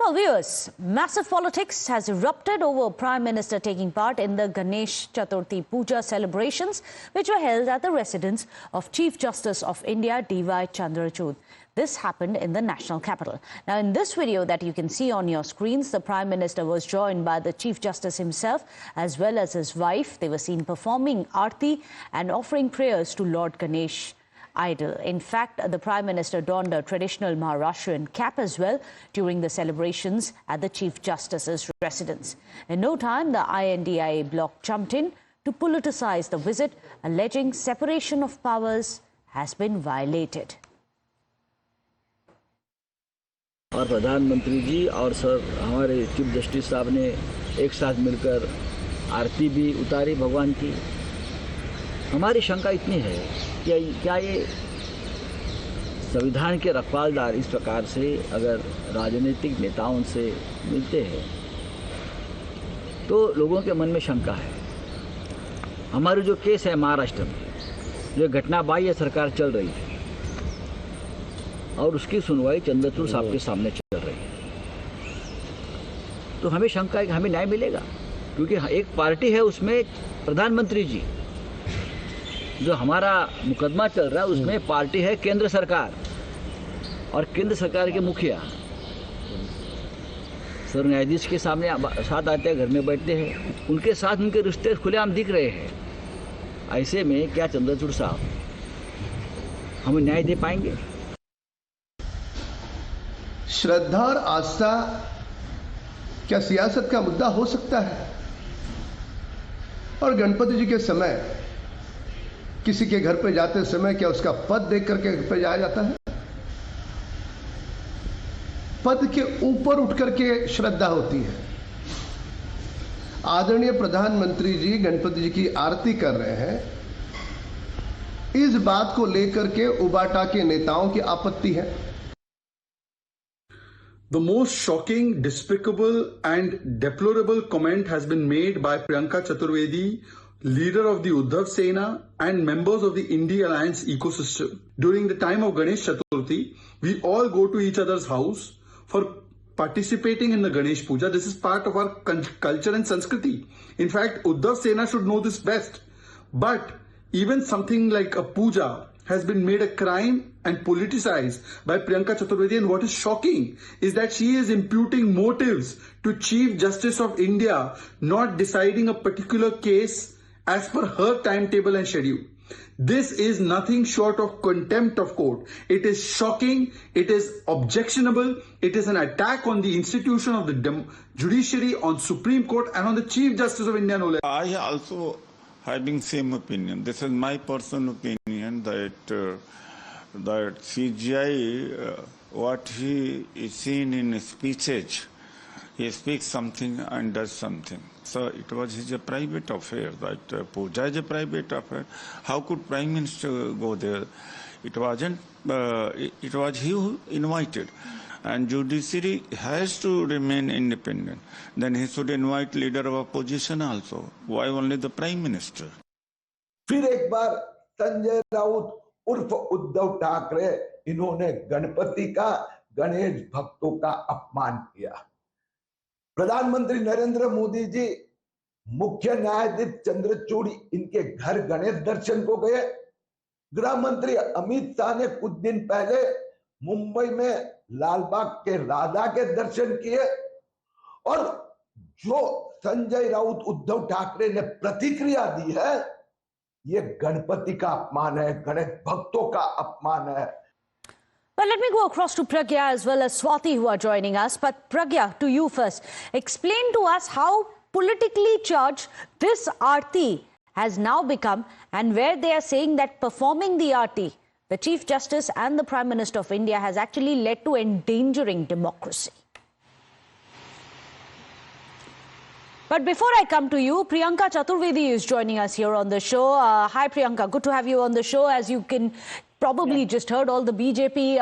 Well, viewers, massive politics has erupted over Prime Minister taking part in the Ganesh Puja celebrations, which were held at the residence of Chief Justice of India, D.Y. Chandrachud. This happened in the national capital. Now, in this video that you can see on your screens, the Prime Minister was joined by the Chief Justice himself as well as his wife. They were seen performing Aarti and offering prayers to Lord Ganesh idol. In fact, the Prime Minister donned a traditional Maharashtrian cap as well during the celebrations at the Chief Justice's residence. In no time, the INDIA bloc jumped in to politicize the visit, alleging separation of powers has been violated. और प्रधानमंत्री जी और sir हमारे chief justice साहब ने एक साथ मिलकर आरती भी उतारी भगवान की। हमारी शंका इतनी है कि क्या ये संविधान के रखवालदार इस प्रकार से अगर राजनीतिक नेताओं से मिलते हैं तो लोगों के मन में शंका है। हमारी जो केस है महाराष्ट्र में, जो घटना बाह्य सरकार चल रही है और उसकी सुनवाई चंद्रचूड़ साहब के सामने चल रही है, तो हमें शंका है कि हमें न्याय मिलेगा, क्योंकि एक पार्टी है उसमें प्रधानमंत्री जी, जो हमारा मुकदमा चल रहा है उसमें पार्टी है केंद्र सरकार और केंद्र सरकार के मुखिया सर न्यायाधीश के सामने साथ आते हैं, घर में बैठते हैं, उनके साथ उनके रिश्ते खुलेआम दिख रहे हैं। ऐसे में क्या चंद्रचूड़ साहब हमें न्याय दे पाएंगे? श्रद्धा और आस्था क्या सियासत का मुद्दा हो सकता है? और गणपति जी के समय किसी के घर पे जाते समय क्या उसका पद देख करके घर पे जाया जाता है? पद के ऊपर उठ करके श्रद्धा होती है। आदरणीय प्रधानमंत्री जी गणपति जी की आरती कर रहे हैं, इस बात को लेकर के उबाटा के नेताओं की आपत्ति है। The most shocking, despicable and deplorable comment has been made by Priyanka Chaturvedi, leader of the Uddhav Sena and members of the Indie Alliance ecosystem. During the time of Ganesh Chaturthi, we all go to each other's house for participating in the Ganesh Puja. This is part of our culture and Sanskriti. In fact, Uddhav Sena should know this best. But even something like a puja has been made a crime and politicized by Priyanka Chaturvedi, and what is shocking is that she is imputing motives to Chief Justice of India, not deciding a particular case as per her timetable and schedule. This is nothing short of contempt of court. It is shocking, it is objectionable, it is an attack on the institution of the judiciary, on Supreme Court and on the Chief Justice of India. I also having same opinion. This is my personal opinion that that CJI, what he is seen in speeches, he speaks something and does something. So it was his private affair. That puja is a private affair. How could Prime Minister go there? It wasn't. It was he who invited. And judiciary has to remain independent. Then he should invite leader of opposition also. Why only the Prime Minister? फिर एक बार संजय राउत उर्फ उद्धव ठाकरे, इन्होंने गणपति का, गणेश भक्तों का अपमान किया। प्रधानमंत्री नरेंद्र मोदी जी मुख्य न्यायाधीश चंद्रचूड़ इनके घर गणेश दर्शन को गए। गृह मंत्री अमित शाह ने कुछ दिन पहले मुंबई में लालबाग के राधा के दर्शन किए। और जो संजय राउत उद्धव ठाकरे ने प्रतिक्रिया दी है, ये गणपति का अपमान है, गणेश भक्तों का अपमान है। Well, let me go across to Pragya as well as Swati who are joining us. But Pragya, to you first, explain to us how politically charged this Aarti has now become, and where they are saying that performing the Aarti, the Chief Justice and the Prime Minister of India, has actually led to endangering democracy. But before I come to you, Priyanka Chaturvedi is joining us here on the show. Hi Priyanka, good to have you on the show. As you can probably just heard, all the BJP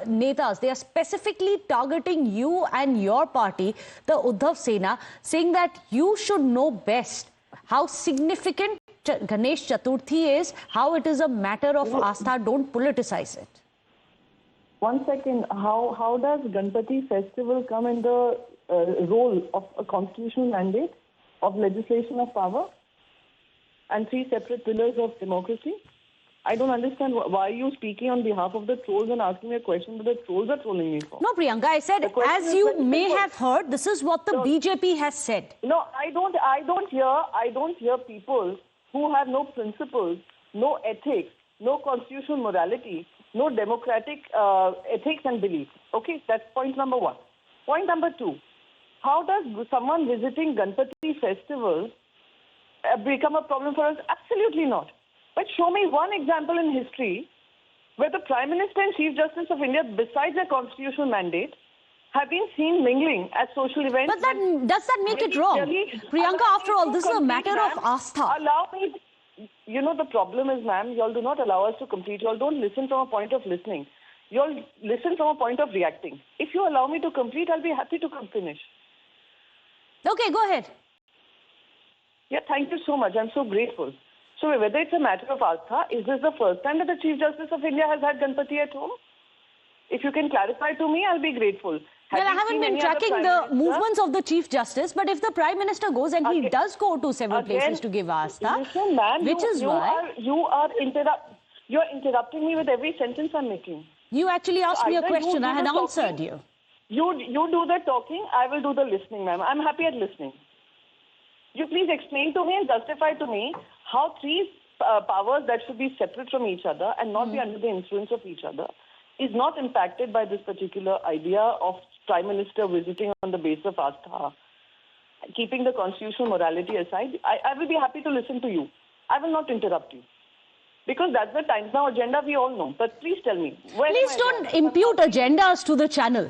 netas, they are specifically targeting you and your party, the Uddhav Sena, saying that you should know best how significant Ganesh Chaturthi is, how it is a matter of Astha, don't politicize it. 1 second. How does Ganpati festival come in the role of a constitutional mandate of legislation of power and 3 separate pillars of democracy? I don't understand why you speaking on behalf of the trolls and asking me a question that the trolls are trolling me for. No, Priyanka, I said, as you may have heard, this is what the BJP has said. No, I don't hear people who have no principles, no ethics, no constitutional morality, no democratic ethics and beliefs. Okay, that's point number 1. Point number 2, how does someone visiting Ganpati festival become a problem for us? Absolutely not. But show me one example in history where the Prime Minister and Chief Justice of India, besides their constitutional mandate, have been seen mingling at social events. But does that make it wrong? Priyanka, after all, this is a matter of astha. Allow me. You know, the problem is, ma'am, you all do not allow us to complete. You all don't listen from a point of listening. You all listen from a point of reacting. If you allow me to complete, I'll be happy to finish. Okay, go ahead. Yeah, thank you so much. I'm so grateful. So whether it's a matter of astha, is this the first time that the Chief Justice of India has had Ganpati at home? If you can clarify to me, I'll be grateful. Well, I haven't been tracking the movements of the Chief Justice, but if the Prime Minister goes and he does go to several places to give astha, listen, ma'am, which is why... You're interrupting me with every sentence I'm making. You actually asked me a question, I had answered you. You do the talking, I will do the listening, ma'am. I'm happy at listening. You please explain to me and justify to me how 3 powers that should be separate from each other and not be under the influence of each other is not impacted by this particular idea of Prime Minister visiting on the basis of astha. Keeping the constitutional morality aside, I will be happy to listen to you. I will not interrupt you. Because that's the Times Now agenda we all know. But please tell me. Please don't impute agendas to the channel.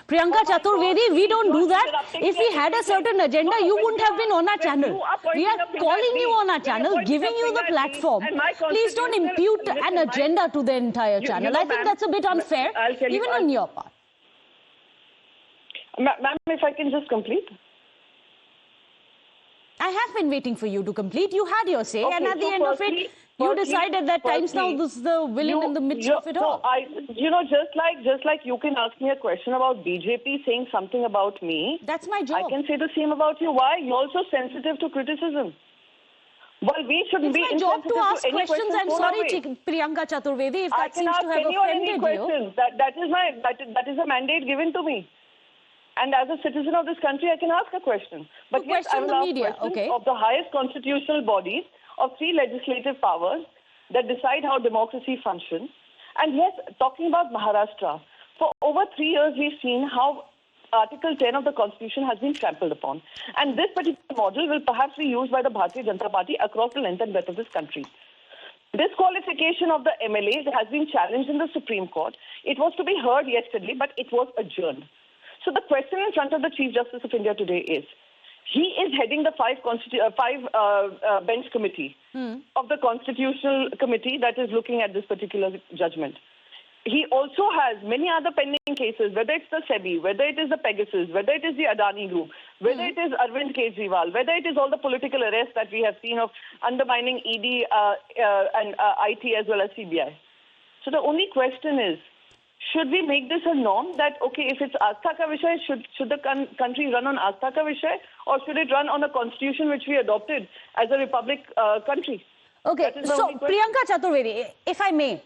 Priyanka Chaturvedi, we don't do that. If we had a certain agenda, you wouldn't have been on our channel. We are calling you on our channel, giving you the platform. Please don't impute an agenda to the entire channel. I think that's a bit unfair, even on your part. Ma'am, if I can just complete. I have been waiting for you to complete. You had your say, and at the end of it, you decided that Times Now was the villain in the midst of it all. Just like you can ask me a question about BJP saying something about me. That's my job. I can say the same about you. Why? You're also sensitive to criticism. Well, we shouldn't be insensitive to any questions. It's my job to ask questions. I'm sorry, Priyanka Chaturvedi, if that seems to have offended you. That is a mandate given to me. And as a citizen of this country, I can ask a question. But yes, I will ask questions of the highest constitutional bodies of 3 legislative powers that decide how democracy functions. And yes, talking about Maharashtra, for over 3 years, we've seen how Article 10 of the Constitution has been trampled upon. And this particular model will perhaps be used by the Bharatiya Janata Party across the length and breadth of this country. Disqualification of the MLAs has been challenged in the Supreme Court. It was to be heard yesterday, but it was adjourned. So the question in front of the Chief Justice of India today is, he is heading the 5 bench committee of the Constitutional Committee that is looking at this particular judgment. He also has many other pending cases, whether it's the SEBI, whether it is the Pegasus, whether it is the Adani Group, whether it is Arvind Kejriwal, whether it is all the political arrests that we have seen of undermining ED and IT as well as CBI. So the only question is, should we make this a norm that, okay, if it's Astha ka Vishay, should the country run on Astha ka Vishay, or should it run on a constitution which we adopted as a republic country? Okay, so Priyanka Chaturvedi, if I may.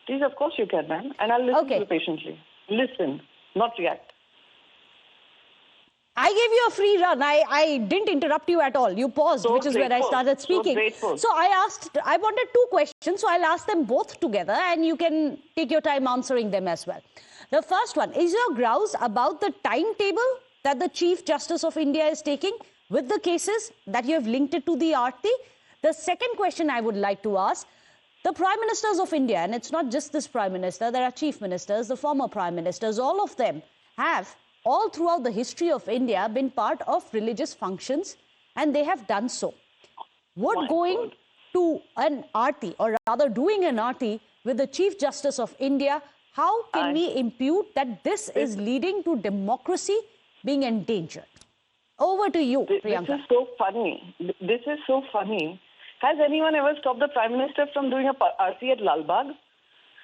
Please, of course you can, ma'am. And I'll listen to you patiently. Listen, not react. I gave you a free run. I didn't interrupt you at all. You paused, which is where I started speaking. So I wanted 2 questions, so I'll ask them both together and you can take your time answering them as well. The first one, is your grouse about the timetable that the Chief Justice of India is taking with the cases that you have linked it to the Aarti? The second question I would like to ask, the Prime Ministers of India, and it's not just this Prime Minister, there are Chief Ministers, the former Prime Ministers, all of them have all throughout the history of India been part of religious functions, and they have done so. Would going to an Aarti, or rather doing an Aarti with the Chief Justice of India, how can we impute that this is leading to democracy being endangered? Over to you, Priyanka. This is so funny. This is so funny. Has anyone ever stopped the Prime Minister from doing a Aarti at Lal Bagh?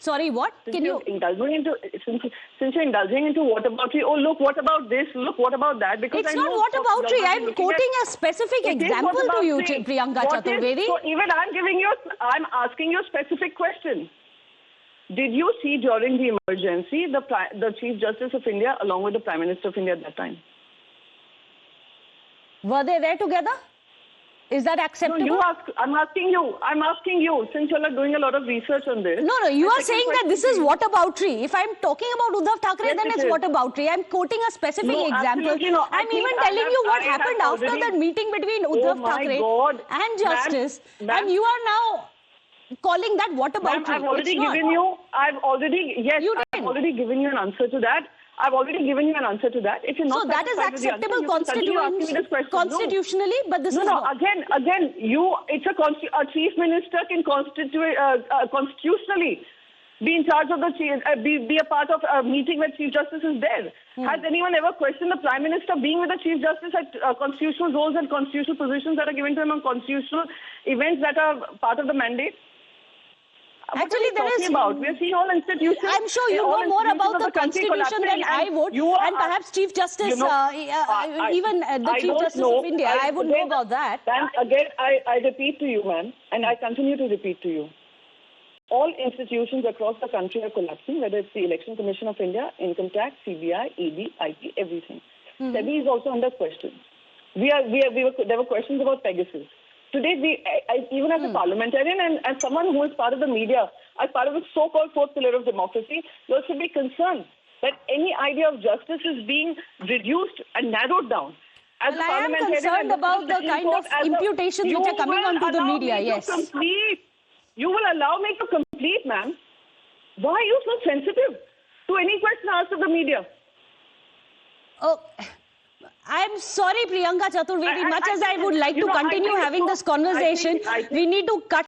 Sorry, what? Since you're indulging into whataboutery, oh look, what about this? Look, what about that? Because it's not whataboutery. I'm quoting a specific example to you, Priyanka Chaturvedi. So even I'm asking you a specific question. Did you see during the emergency the Chief Justice of India along with the Prime Minister of India at that time? Were they there together? Is that acceptable? No, I'm asking you, since you're doing a lot of research on this. No, you are saying that this is whataboutery. If I'm talking about Uddhav Thackeray, then it's whataboutery. I'm quoting a specific example. I'm even telling you what happened after that meeting between Uddhav Thackeray and Justice. And you are now calling that whataboutery. I've already given you an answer to that. I've already given you an answer to that. If you're not so that is acceptable constitutionally, but this is not. Again, it's a chief minister can constitutionally be in charge of the chief, be a part of a meeting where Chief Justice is there. Has anyone ever questioned the Prime Minister being with the Chief Justice at constitutional roles and constitutional positions that are given to him on constitutional events that are part of the mandate? Actually, there is. We're seeing all institutions. I'm sure you know more about the Constitution than I would, and perhaps Chief Justice, even the Chief Justice of India, I would know about that. And again, I repeat to you, ma'am, and I continue to repeat to you. All institutions across the country are collapsing, whether it's the Election Commission of India, Income Tax, CBI, ED, IT, everything. SEBI is also under question. There were questions about Pegasus. Today, even as a parliamentarian and as someone who is part of the media, as part of the so-called fourth pillar of democracy, you should be concerned that any idea of justice is being reduced and narrowed down. As well, I am concerned about the kind of imputations which are coming onto the media, yes. You will allow me to complete, ma'am. Why are you so sensitive to any question asked of the media? Oh, I'm sorry, Priyanka Chaturvedi. Much as I would like to continue having this conversation, we need to cut